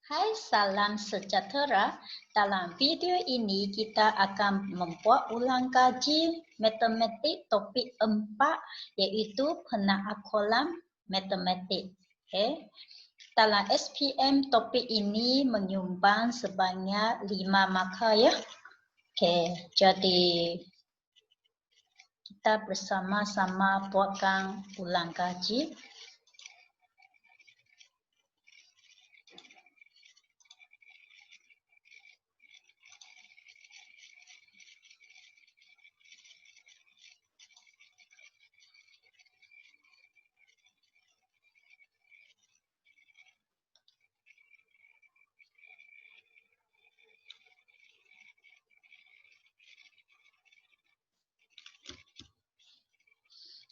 Hai, salam sejahtera. Dalam video ini kita akan membuat ulang kaji matematik topik 4 iaitu penaklukan matematik. Okay. Dalam SPM topik ini menyumbang sebanyak 5 markah ya. Okay. Jadi kita bersama-sama buatkan ulang kaji.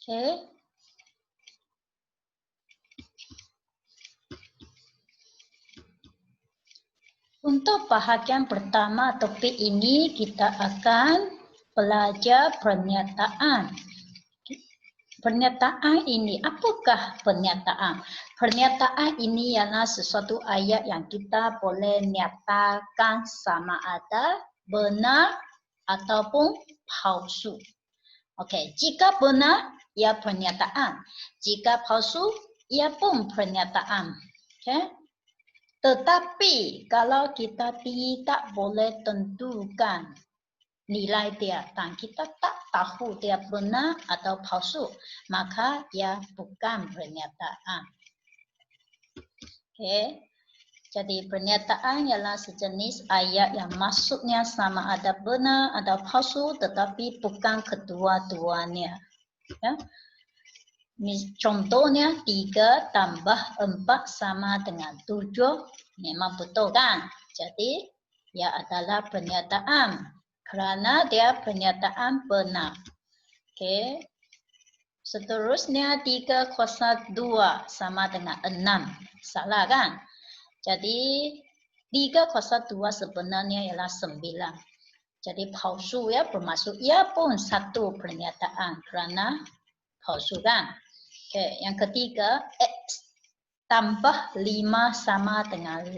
Okay. Untuk bahagian pertama topik ini kita akan belajar pernyataan. Pernyataan ini, apakah pernyataan? Pernyataan ini ialah sesuatu ayat yang kita boleh nyatakan sama ada benar ataupun palsu. Okey, jika benar, ia pernyataan. Jika palsu, ia pun pernyataan. Okey. Tetapi kalau kita tidak boleh tentukan nilai dia dan kita tak tahu dia benar atau palsu, maka ia bukan pernyataan. Okey. Jadi pernyataan ialah sejenis ayat yang maksudnya sama ada benar atau palsu tetapi bukan kedua-duanya. Ya. Contohnya 3 tambah 4 sama dengan 7. Memang betul kan? Jadi ia adalah pernyataan. Kerana dia pernyataan benar. Okey. Seterusnya 3 kuasa 2 sama dengan 6. Salah kan? Jadi 3 kuasa 2 sebenarnya ialah 9. Jadi palsu ya, bermaksud ia pun satu pernyataan kerana palsu kan? Okay, yang ketiga, X tambah 5 sama dengan 8.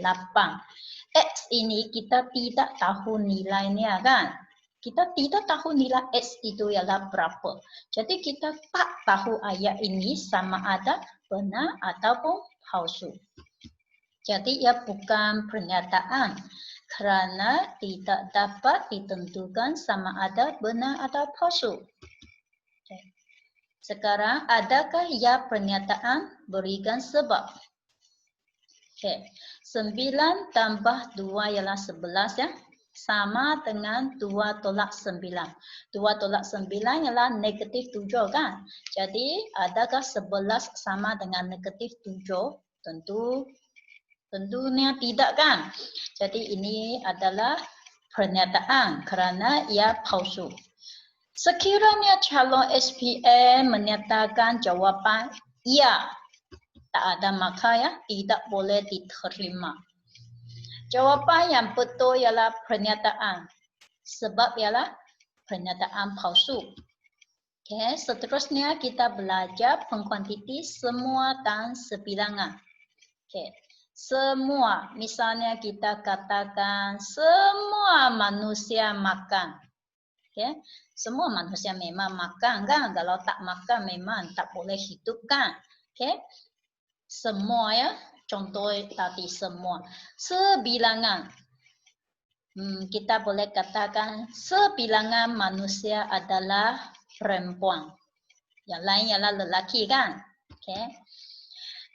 X ini kita tidak tahu nilainya kan? Kita tidak tahu nilai X itu ialah berapa. Jadi kita tak tahu ayat ini sama ada benar ataupun palsu. Jadi ia bukan pernyataan kerana tidak dapat ditentukan sama ada benar atau palsu. Sekarang, adakah ia pernyataan? Berikan sebab. Okay. 9 tambah 2 ialah 11 ya. Sama dengan 2 tolak 9. 2 tolak 9 ialah negatif 7 kan. Jadi, adakah 11 sama dengan negatif 7? Tentunya tidak kan. Jadi, ini adalah pernyataan kerana ia palsu. Sekiranya calon SPM menyatakan jawapan ya, tak ada maka ya, tidak boleh diterima. Jawapan yang betul ialah pernyataan. Sebab ialah pernyataan palsu. Okay, seterusnya kita belajar pengkuantiti semua dan sebilangan. Okay. Semua, misalnya kita katakan semua manusia makan. Okay. Semua manusia memang makan kan. Kalau tak makan memang tak boleh hidup kan. Okay. Semua ya. Contoh tadi semua. Sebilangan. Kita boleh katakan sebilangan manusia adalah perempuan. Yang lain ialah lelaki kan. Okay.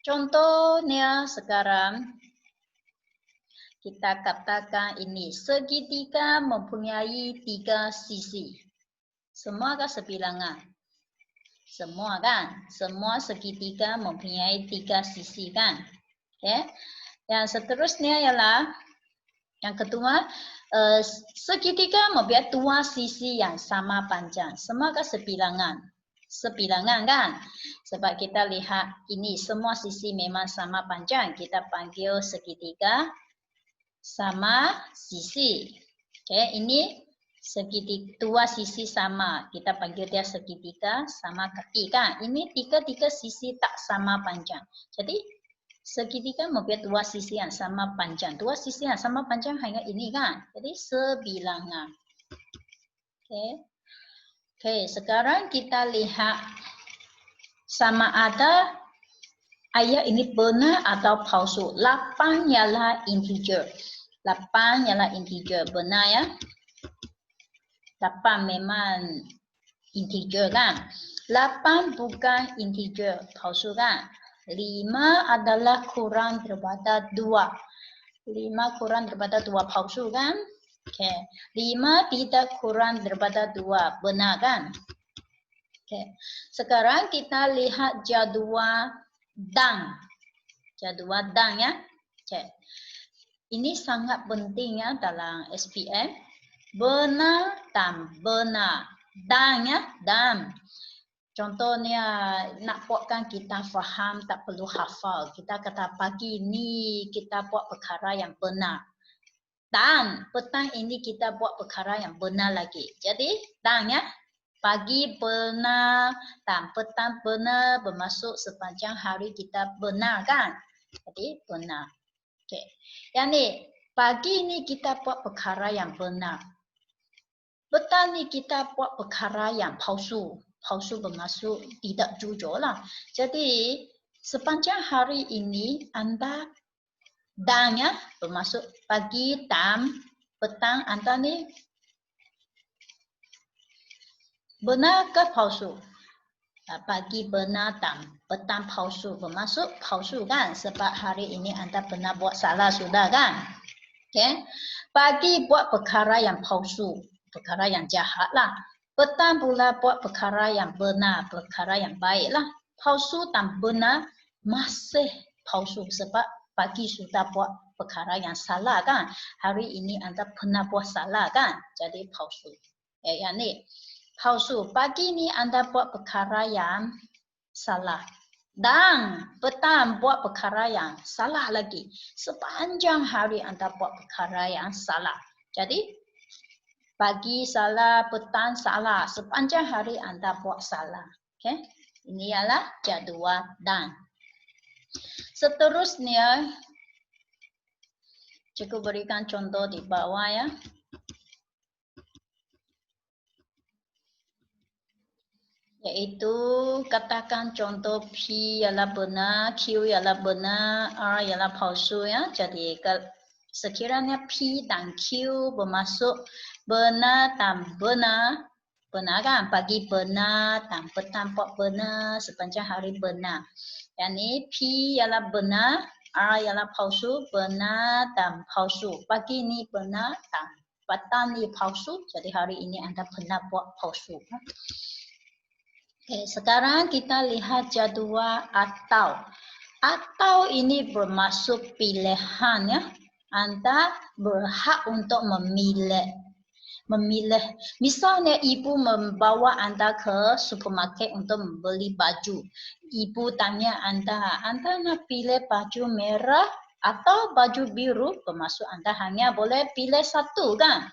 Contohnya sekarang. Kita katakan ini segitiga mempunyai 3 sisi. Semua kan sebilangan? Semua kan? Semua segitiga mempunyai 3 sisi kan? Okay. Yang seterusnya ialah yang kedua, segitiga mempunyai 2 sisi yang sama panjang. Semua kan sebilangan? Sebilangan kan? Sebab kita lihat ini semua sisi memang sama panjang. Kita panggil segitiga sama sisi. Okay, ini segitiga 2 sisi sama. Kita panggil dia segitiga sama kaki kan. Ini 3 sisi tak sama panjang. Jadi Segitiga mempunyai dua sisi yang sama panjang. Dua sisi yang sama panjang hanya ini kan. Jadi sebilangan. Okey, sekarang kita lihat sama ada ayat ini benar atau palsu. 8 ialah integer. 8 ialah integer. Benar ya? 8 memang integer kan? 8 bukan integer. Palsu kan? 5 adalah kurang daripada 2. 5 kurang daripada 2 palsu kan? Okay. 5 tidak kurang daripada 2. Benar kan? Okay. Sekarang kita lihat jadual dan. Jadual dan ya. Okay. Ini sangat penting ya dalam SPM. Benar dan benar. Dan ya. Dan. Contohnya nak buatkan kita faham tak perlu hafal. Kita kata pagi ni kita buat perkara yang benar. Dan petang ini kita buat perkara yang benar lagi. Jadi dan ya. Pagi benar dan petang benar bermaksud sepanjang hari kita benar kan? Jadi benar. Okey. Yang ni pagi ni kita buat perkara yang benar. Petang ni kita buat perkara yang palsu. Palsu bermaksud tidak jujur lah. Jadi sepanjang hari ini anda dan ya bermaksud pagi dan petang anda ni benar ke palsu? Pagi benar dan petang palsu bermaksud palsu kan? Sebab hari ini anda pernah buat salah sudah kan? Okay. Pagi buat perkara yang palsu, perkara yang jahat lah. Petang pula buat perkara yang benar, perkara yang baik lah. Palsu dan benar masih palsu sebab pagi sudah buat perkara yang salah kan? Hari ini anda pernah buat salah kan? Jadi palsu. Yang ni palsu. Pagi ni anda buat perkara yang salah. Dan petang buat perkara yang salah lagi. Sepanjang hari anda buat perkara yang salah. Jadi pagi salah, petang salah. Sepanjang hari anda buat salah. Okay? Ini ialah jadual dan. Seterusnya, cikgu berikan contoh di bawah ya. Iaitu katakan contoh P ialah benar, Q ialah benar, R ialah palsu ya. Jadi sekiranya P dan Q bermaksud benar dan benar. Benar kan? Pagi benar dan petang benar, sepanjang hari benar. Yang ni P ialah benar, R ialah palsu, benar dan palsu. Pagi ni benar dan petang ni palsu. Jadi hari ini anda pernah buat palsu. Okay, sekarang kita lihat jadual atau. Atau ini bermaksud pilihan ya. Anda berhak untuk memilih. Misalnya ibu membawa anda ke supermarket untuk membeli baju. Ibu tanya anda nak pilih baju merah atau baju biru? Bermaksud anda hanya boleh pilih satu kan?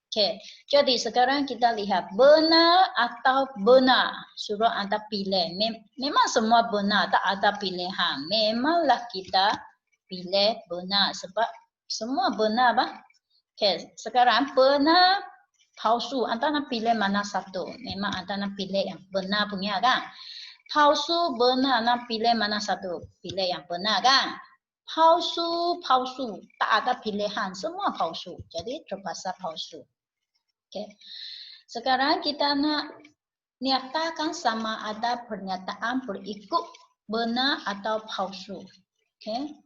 Okay. Jadi sekarang kita lihat benar atau benar. Suruh anda pilih. Memang semua benar, tak ada pilihan. Memanglah kita pilih benar sebab semua benar bah. Okay. Sekarang benar palsu. Anda nak pilih mana satu? Memang anda nak pilih yang benar punya kan? Palsu benar nak pilih mana satu? Pilih yang benar kan? Palsu. Tak ada pilihan. Semua palsu. Jadi terpaksa palsu. Okay. Sekarang kita nak nyatakan sama ada pernyataan berikut benar atau palsu. Okay.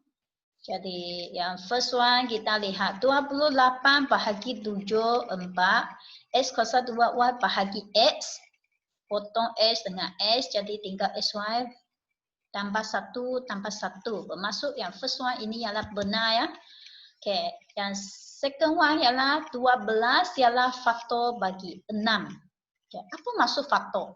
Jadi yang first one kita lihat 28 bahagi 7, 4. X kuasa 2Y bahagi X. Potong X dengan X jadi tinggal XY tambah 1 tambah 1. Bermaksud yang first one ini ialah benar ya. Okay. Yang second one ialah 12 ialah faktor bagi 6. Okay. Apa maksud faktor?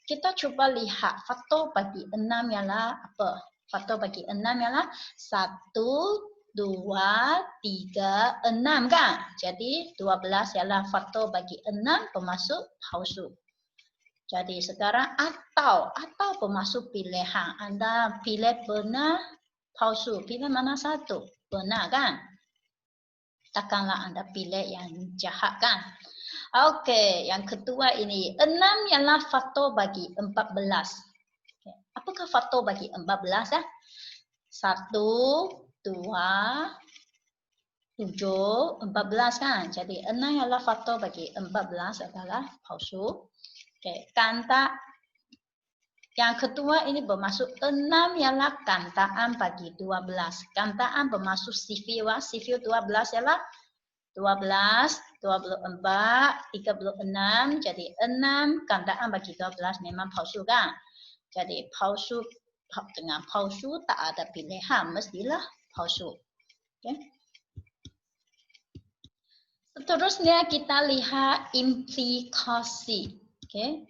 Kita cuba lihat faktor bagi 6 ialah apa? Faktor bagi 6 ialah 1, 2, 3, 6 kan? Jadi 12 ialah faktor bagi 6 bermaksud palsu. Jadi sekarang atau bermaksud pilihan. Anda pilih benar, palsu. Pilih mana satu? Benar kan? Takkanlah Anda pilih yang jahat kan? Okey, yang kedua ini. 6 ialah faktor bagi 14. Okay. Apakah faktor bagi 14 ya? 1, 2, 7, 14 kan? Jadi 6 ialah faktor bagi 14 adalah palsu. Okay. Kanta yang kedua ini bermaksud 6 ialah kantaan bagi 12. Kantaan bermaksud sifil. Sifil 12 ialah 12, 24, 36. Jadi 6 kantaan bagi 12 memang palsu kan? Jadi palsu dengan palsu tak ada pilihan, mestilah palsu. Okay. Seterusnya kita lihat implikasi. Okay.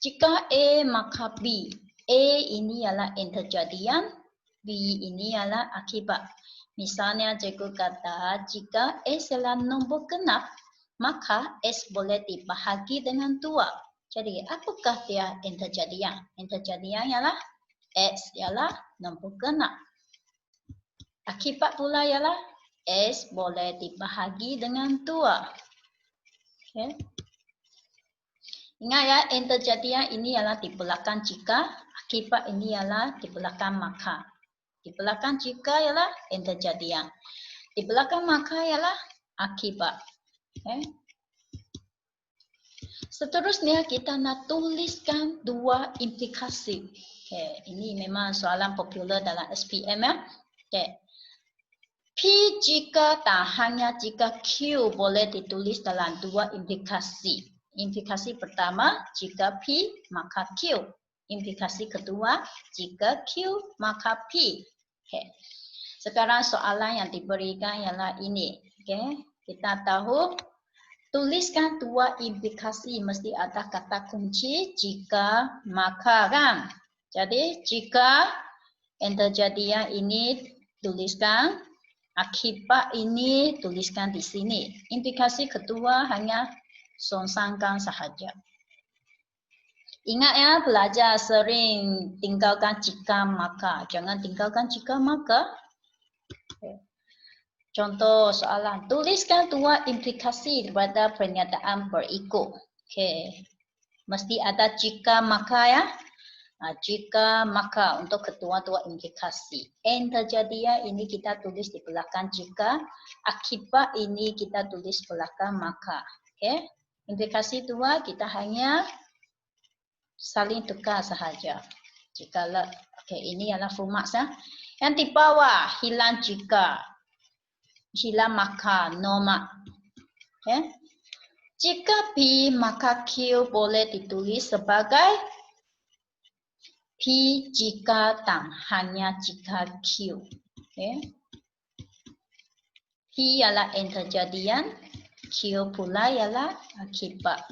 Jika A maka B. A ini ialah interjadian, B ini ialah akibat. Misalnya cikgu kata jika S ialah nombor genap, maka S boleh dibahagi dengan 2. Jadi apakah dia interjadian? Interjadian ialah S ialah nombor genap. Akibat pula ialah S boleh dibahagi dengan 2. Okay. Ingat ya, interjadian ini ialah di belakang jika, akibat ini ialah di belakang maka. Di belakang jika ialah interjadian. Di belakang maka ialah akibat. Okay. Seterusnya kita nak tuliskan 2 implikasi. Okay. Ini memang soalan popular dalam SPM ya. Okay. P jika dan hanya jika Q boleh ditulis dalam 2 implikasi. Implikasi pertama, jika P maka Q. Implikasi kedua, jika Q maka P. Okay. Sekarang soalan yang diberikan ialah ini. Okay. Kita tahu, tuliskan 2 implikasi mesti ada kata kunci jika maka kan. Jadi jika interjadian ini tuliskan, akibat ini tuliskan di sini. Implikasi kedua hanya songsangkan sahaja. Ingat ya, belajar sering tinggalkan jika maka. Jangan tinggalkan jika maka. Contoh soalan, tuliskan 2 implikasi pada pernyataan berikut. Okay. Mesti ada jika maka ya. Jika maka untuk kedua-dua implikasi. Interjadian ini kita tulis di belakang jika. Akibat ini kita tulis belakang maka. Okay. Implikasi 2 kita hanya saling tukar sahaja. Jikalau, okay, ini adalah full marks ya. Yang di bawah hilang jika, hilang maka, no mark. Okay. Jika P maka Q boleh ditulis sebagai P jika dan hanya jika Q. Okay. P ialah interjadian, Q pula ialah akibat.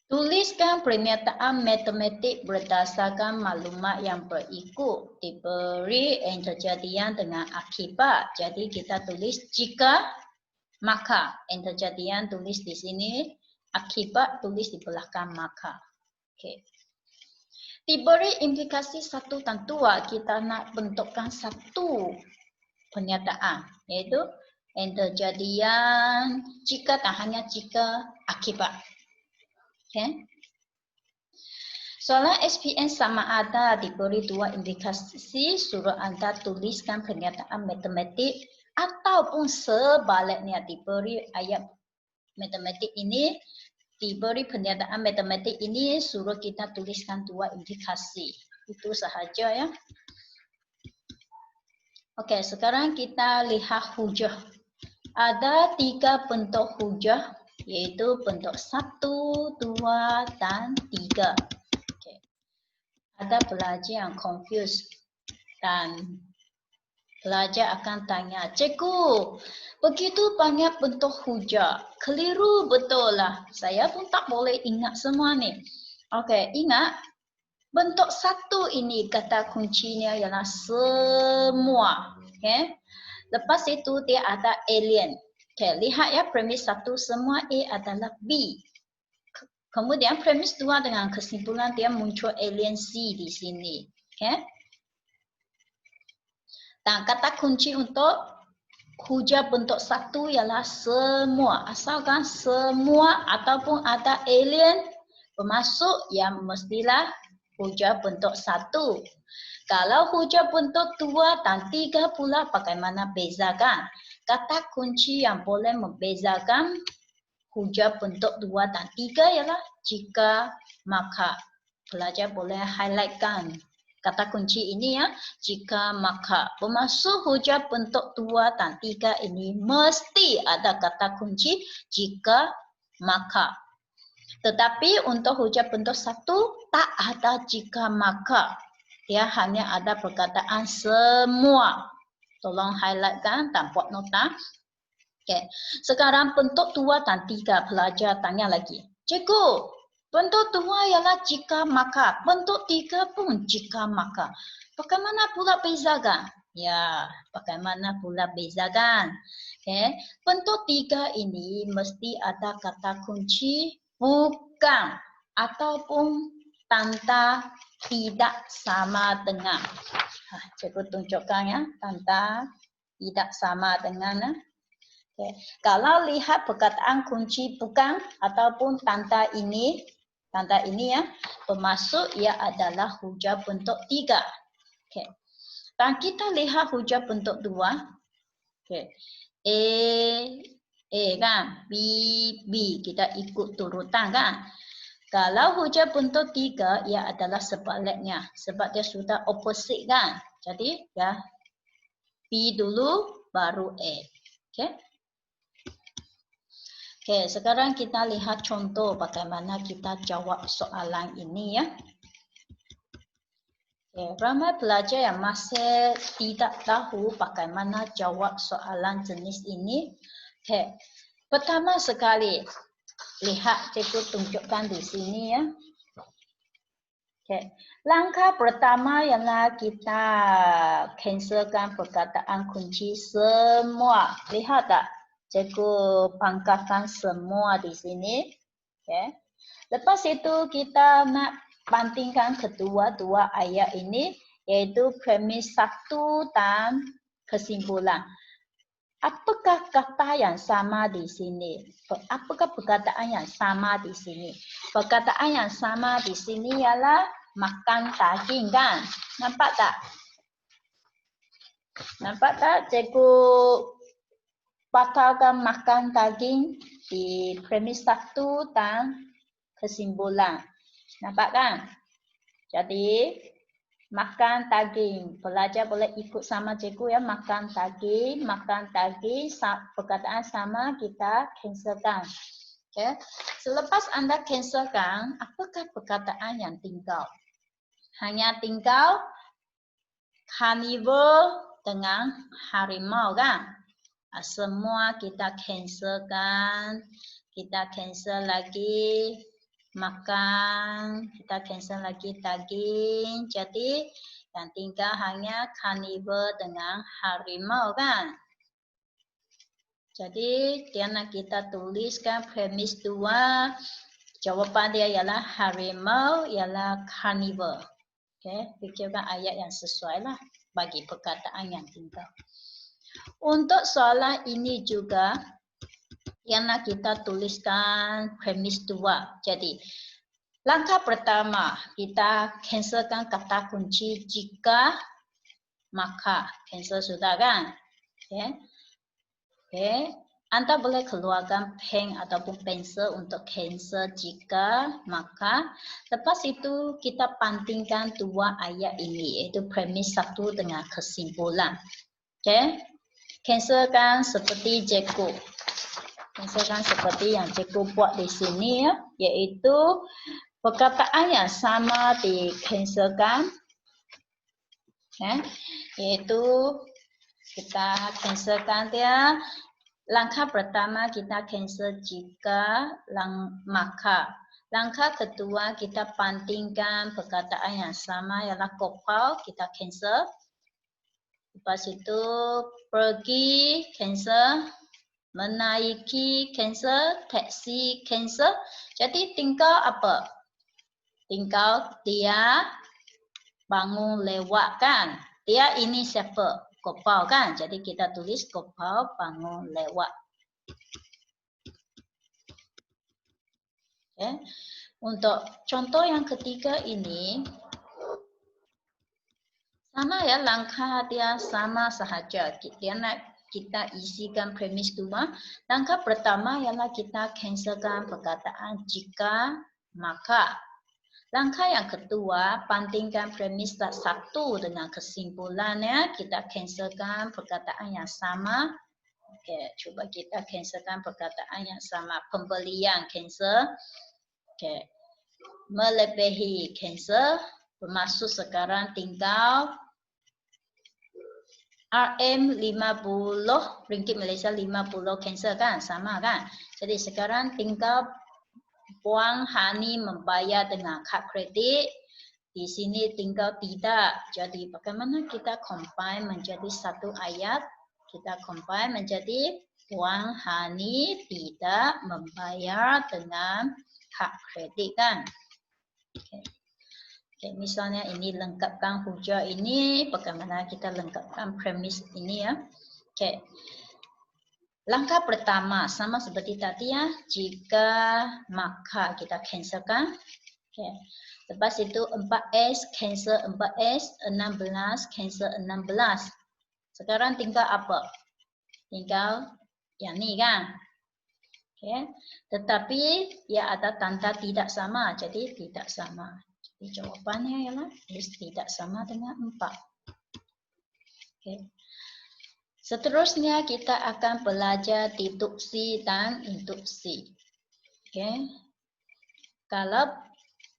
Tuliskan pernyataan matematik berdasarkan maklumat yang berikut. Diberi interjadian dengan akibat. Jadi kita tulis jika maka. Interjadian tulis di sini. Akibat tulis di belakang maka. Okay. Diberi implikasi 1 dan 2. Kita nak bentukkan satu pernyataan. Iaitu interjadian jika dan hanya jika akibat. Okay. Soalan SPM sama ada diberi 2 implikasi, suruh anda tuliskan pernyataan matematik ataupun sebaliknya diberi ayat matematik ini, diberi pernyataan matematik ini, suruh kita tuliskan 2 implikasi. Itu sahaja ya. Okey, sekarang kita lihat hujah. Ada 3 bentuk hujah. Iaitu bentuk 1, 2 dan 3. Okay. Ada pelajar yang confused dan pelajar akan tanya, cikgu, begitu banyak bentuk hujah, keliru betul lah. Saya pun tak boleh ingat semua ni. Okey, ingat bentuk 1 ini kata kuncinya ialah semua. Okay. Lepas itu dia ada alien. Okay, lihat ya premis 1 semua A adalah B. Kemudian premis 2 dengan kesimpulan dia muncul alien C di sini. Okay? Dan kata kunci untuk hujah bentuk 1 ialah semua. Asalkan semua ataupun ada alien bermasuk yang mestilah hujah bentuk 1. Kalau hujah bentuk 2 dan 3 pula bagaimana bezakan? Kata kunci yang boleh membezakan hujah bentuk 2 dan 3 ialah jika maka. Pelajar boleh highlightkan kata kunci ini ya. Jika maka bermasuk hujah bentuk 2 dan 3 ini mesti ada kata kunci jika maka. Tetapi untuk hujah bentuk 1 tak ada jika maka. Dia hanya ada perkataan semua. Tolong highlightkan dan buat nota. Okay. Sekarang bentuk 2 dan 3 pelajar tanya lagi. Cikgu, bentuk 2 ialah jika maka. Bentuk 3 pun jika maka. Bagaimana pula bezakan? Ya, bagaimana pula bezakan? Okay. Bentuk 3 ini mesti ada kata kunci bukan ataupun tanda tidak sama dengan. Cikgu tunjukkan ya, tanda tidak sama dengan. Okay. Kalau lihat perkataan kunci bukan ataupun tanda ini ya, bermaksud ia adalah hujah bentuk 3. Okay. Dan kita lihat hujah bentuk 2. Okay. A kan, B, kita ikut turutan kan. Kalau hujah bentuk 3, ia adalah sebaliknya. Sebab dia sudah opposite kan. Jadi ya, B dulu baru A. Okay. Okay, sekarang kita lihat contoh bagaimana kita jawab soalan ini ya. Okay, ramai pelajar yang masih tidak tahu bagaimana jawab soalan jenis ini. Okay, pertama sekali, lihat cikgu tunjukkan di sini ya. Okay, langkah pertama ialah kita cancelkan perkataan kunci semua. Lihat tak? Cikgu pangkatkan semua di sini. Okay. Lepas itu kita nak bandingkan kedua-dua ayat ini, iaitu premis 1 dan kesimpulan. Apakah kata yang sama di sini? Apakah perkataan yang sama di sini? Perkataan yang sama di sini ialah makan daging kan? Nampak tak? Nampak tak cikgu batalkan makan daging di premis 1 dan kesimpulan. Nampak kan? Jadi makan daging. Pelajar boleh ikut sama cikgu ya. Makan daging. Perkataan sama kita cancelkan. Okay. Selepas anda cancelkan, apakah perkataan yang tinggal? Hanya tinggal karnivor dengan harimau kan? Semua kita cancelkan. Kita cancel lagi makan. Kita cancel lagi daging. Jadi yang tinggal hanya karnivor dengan harimau kan? Jadi dia nak kita tuliskan premis 2. Jawapan dia ialah harimau ialah karnivor. Okay, fikirkan ayat yang sesuai lah bagi perkataan yang tinggal. Untuk soalan ini juga yang nak kita tuliskan premis 2. Jadi langkah pertama kita cancelkan kata kunci jika maka. Cancel sudah kan? Okay. Okay. Anda boleh keluarkan pen ataupun pensel untuk cancel jika maka. Lepas itu kita bandingkan dua ayat ini, iaitu premis 1 dengan kesimpulan. Okay. Cancelkan seperti cikgu. Cancelkan seperti yang cikgu buat di sini ya, iaitu perkataan yang sama di cancelkan. Iaitu kita cancelkan dia. Langkah pertama kita cancel jika maka. Langkah kedua kita bandingkan perkataan yang sama ialah kopal, kita cancel. Lepas itu pergi, cancel. Menaiki cancel, taksi cancel. Jadi tinggal apa? Tinggal dia bangun lewat kan. Dia ini siapa? Gopal kan. Jadi kita tulis Gopal bangun lewat. Okay. Untuk contoh yang ketiga ini sama ya, langkah dia sama sahaja. Dia nak kita isikan premis 2. Langkah pertama ialah kita cancelkan perkataan jika, maka. Langkah yang kedua, bandingkan premis 1 dengan kesimpulannya. Kita cancelkan perkataan yang sama. Okay, cuba kita cancelkan perkataan yang sama. Pembelian cancel. Okay. Melebihi cancel. Bermaksud sekarang tinggal RM50, ringgit Malaysia 50 cancel kan? Sama kan? Jadi sekarang tinggal Puan Hani membayar dengan kad kredit. Di sini tinggal tidak. Jadi bagaimana kita combine menjadi satu ayat? Kita combine menjadi Puan Hani tidak membayar dengan kad kredit kan? Okay. Okay, misalnya ini lengkapkan hujah ini, bagaimana kita lengkapkan premis ini ya. Okay. Langkah pertama sama seperti tadi ya, jika maka kita cancelkan. Okay. Lepas itu 4S cancel 4S, 16 cancel 16. Sekarang tinggal apa? Tinggal yang ni kan. Okay. Tetapi ya ada tanda tidak sama, jadi tidak sama. Jadi jawapannya ialah tidak sama dengan 4. Okay. Seterusnya kita akan belajar deduksi dan induksi. Okay. Kalau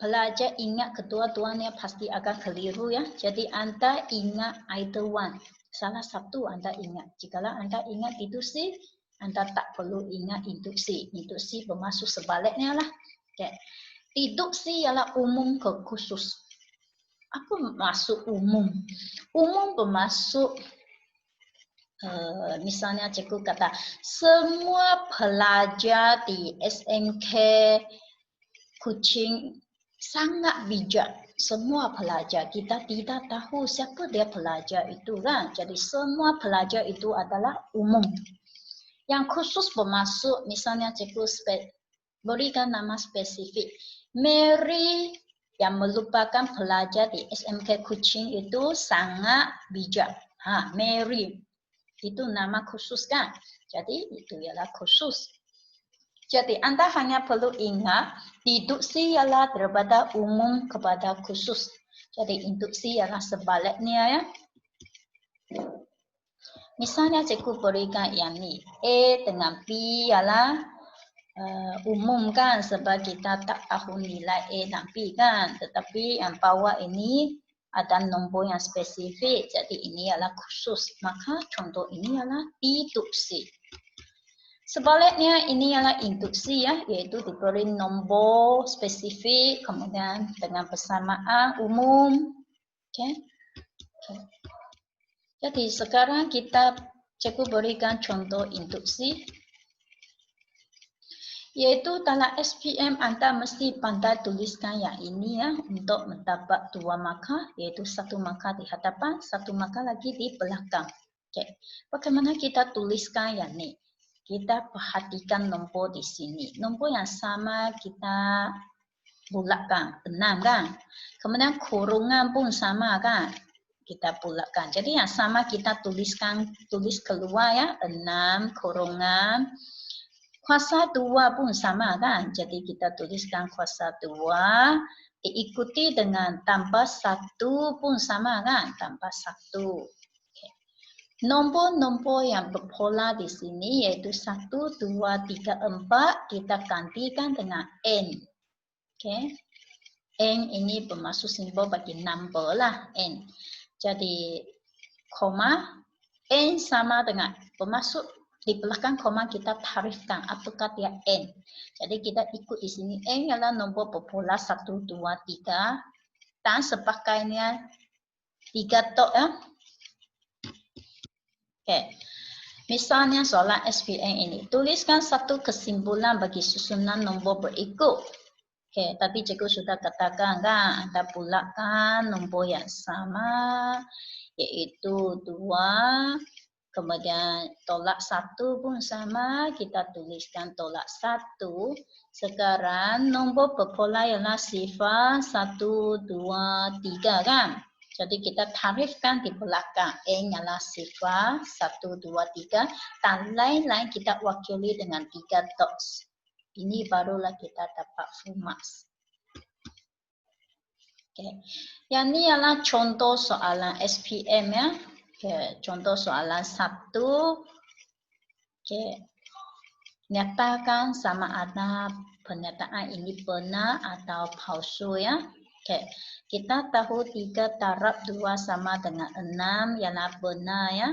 pelajar ingat kedua-duanya pasti akan keliru ya. Jadi anda ingat either one. Salah satu anda ingat. Jikalau anda ingat deduksi, anda tak perlu ingat induksi. Induksi bermaksud sebaliknya lah. Okay. Deduksi ialah umum ke khusus. Apa maksud umum? Umum bermaksud misalnya cikgu kata semua pelajar di SMK Kuching sangat bijak. Semua pelajar, kita tidak tahu siapa dia pelajar itu kan. Jadi semua pelajar itu adalah umum. Yang khusus bermaksud misalnya cikgu berikan nama spesifik. Mary yang merupakan pelajar di SMK Kuching itu sangat bijak. Mary. Itu nama khusus kan. Jadi itu ialah khusus. Jadi anda hanya perlu ingat deduksi ialah daripada umum kepada khusus. Jadi induksi ialah sebaliknya ya. Misalnya cikgu berikan yang ni. A dengan B ialah umum kan sebab kita tak tahu nilai A dan B kan. Tetapi yang bawah ini ada nombor yang spesifik. Jadi ini adalah khusus. Maka contoh ini adalah deduksi. Sebaliknya ini adalah induksi ya. Iaitu diberi nombor spesifik. Kemudian dengan persamaan umum. Okay. Jadi sekarang kita cikgu berikan contoh induksi. Iaitu dalam SPM anda mesti pandai tuliskan yang ini ya untuk mendapat 2 markah, iaitu 1 markah di hadapan, 1 markah lagi di belakang. Okay. Bagaimana kita tuliskan yang ni? Kita perhatikan nombor di sini. Nombor yang sama kita bulatkan 6 kan. Kemudian kurungan pun sama kan. Kita bulatkan. Jadi yang sama kita tulis keluar ya 6 kurungan. Kuasa 2 pun sama kan. Jadi kita tuliskan kuasa 2 diikuti dengan tambah 1 pun sama kan. Tambah 1. Okay. Nombor-nombor yang berpola di sini iaitu 1, 2, 3, 4 kita gantikan dengan N. Okay. N ini bermaksud simbol bagi number lah. N. Jadi koma N sama dengan bermaksud di belakang koma kita tarifkan apakah dia N. Jadi kita ikut di sini. N adalah nombor berpola 1, 2, 3. Dan sebagainya 3 tok ya. Okay. Misalnya soalan SPM ini, tuliskan satu kesimpulan bagi susunan nombor berikut. Okey, tadi cikgu sudah katakan kan, anda pulakan nombor yang sama, iaitu 2, kemudian tolak 1 pun sama, kita tuliskan tolak 1. Sekarang nombor berpola ialah sifar 1, 2, 3 kan? Jadi kita tarifkan di belakang. N ialah sifar 1, 2, 3 dan lain-lain kita wakili dengan 3 dots. Ini barulah kita dapat full marks. Okay. Yang ni ialah contoh soalan SPM ya. Okay. Contoh soalan 1. Okay. Nyatakan sama ada pernyataan ini benar atau palsu ya. Okay. Kita tahu 3 darab 2 sama dengan 6 ialah benar ya.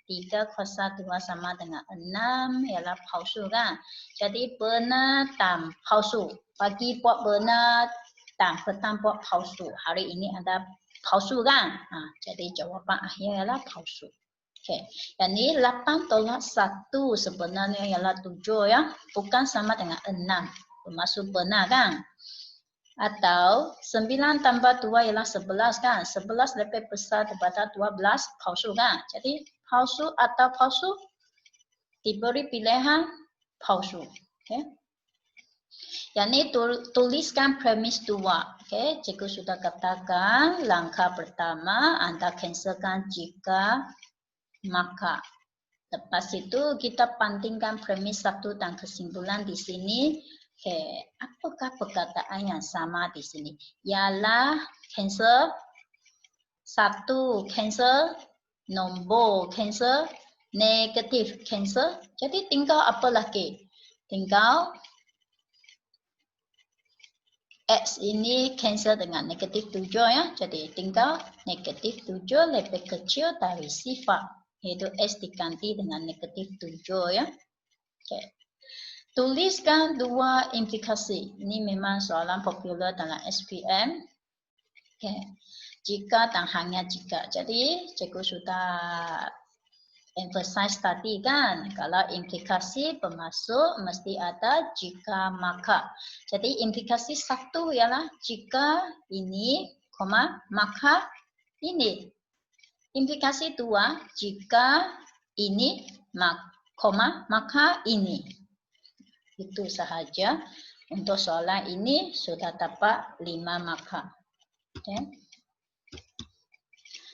3 kuasa 2 sama dengan 6 ialah palsu kan. Jadi benar dan palsu. Pagi buat benar dan petang buat palsu. Hari ini ada palsu kan. Jadi jawapan akhir ialah palsu. Okay. Yang ni 8 tolak 1 sebenarnya ialah 7 ya. Bukan sama dengan 6. Bermaksud benar kan. Atau 9 tambah 2 ialah 11 kan. 11 lebih besar daripada 12 palsu kan. Jadi palsu atau palsu diberi pilihan palsu. Okay. Yang ni tuliskan premis 2. Okay. Cikgu sudah katakan langkah pertama anda cancelkan jika maka. Lepas itu kita bandingkan premis 1 dan kesimpulan di sini. Okay. Apakah perkataan yang sama di sini? Ialah cancel 1, cancel nombor, cancel negatif, cancel. Jadi tinggal apa lagi? Tinggal X ini cancel dengan negatif 7 ya. Jadi tinggal negatif 7 lebih kecil dari sifar. Iaitu X diganti dengan negatif 7 ya. Okay. Tuliskan 2 implikasi. Ini memang soalan popular dalam SPM. Okay. Jika dan hanya jika. Jadi cikgu sudah emphasize tadi kan. Kalau implikasi bermaksud mesti ada jika maka. Jadi implikasi 1 ialah jika ini, maka ini. Implikasi 2 jika ini, maka ini. Itu sahaja. Untuk soalan ini sudah dapat 5 markah. Okay.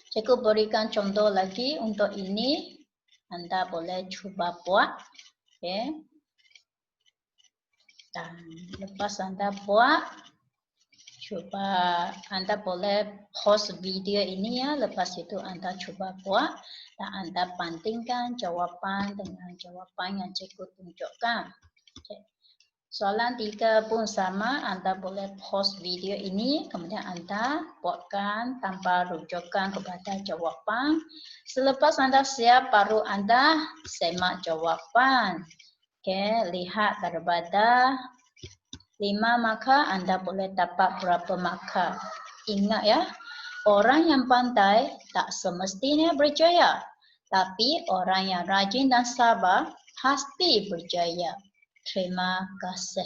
Cikgu berikan contoh lagi untuk ini. Anda boleh cuba buat. Okay. Dan lepas anda buat, cuba anda boleh pause video ini ya. Lepas itu anda cuba buat. Dan anda bandingkan jawapan dengan jawapan yang cikgu tunjukkan. Okay. Soalan 3 pun sama, anda boleh pause video ini, kemudian anda buatkan tanpa rujukan kepada jawapan. Selepas anda siap, baru anda semak jawapan. Okay, lihat daripada 5 markah, anda boleh dapat berapa markah. Ingat ya, orang yang pandai tak semestinya berjaya. Tapi orang yang rajin dan sabar pasti berjaya. Terima kasih.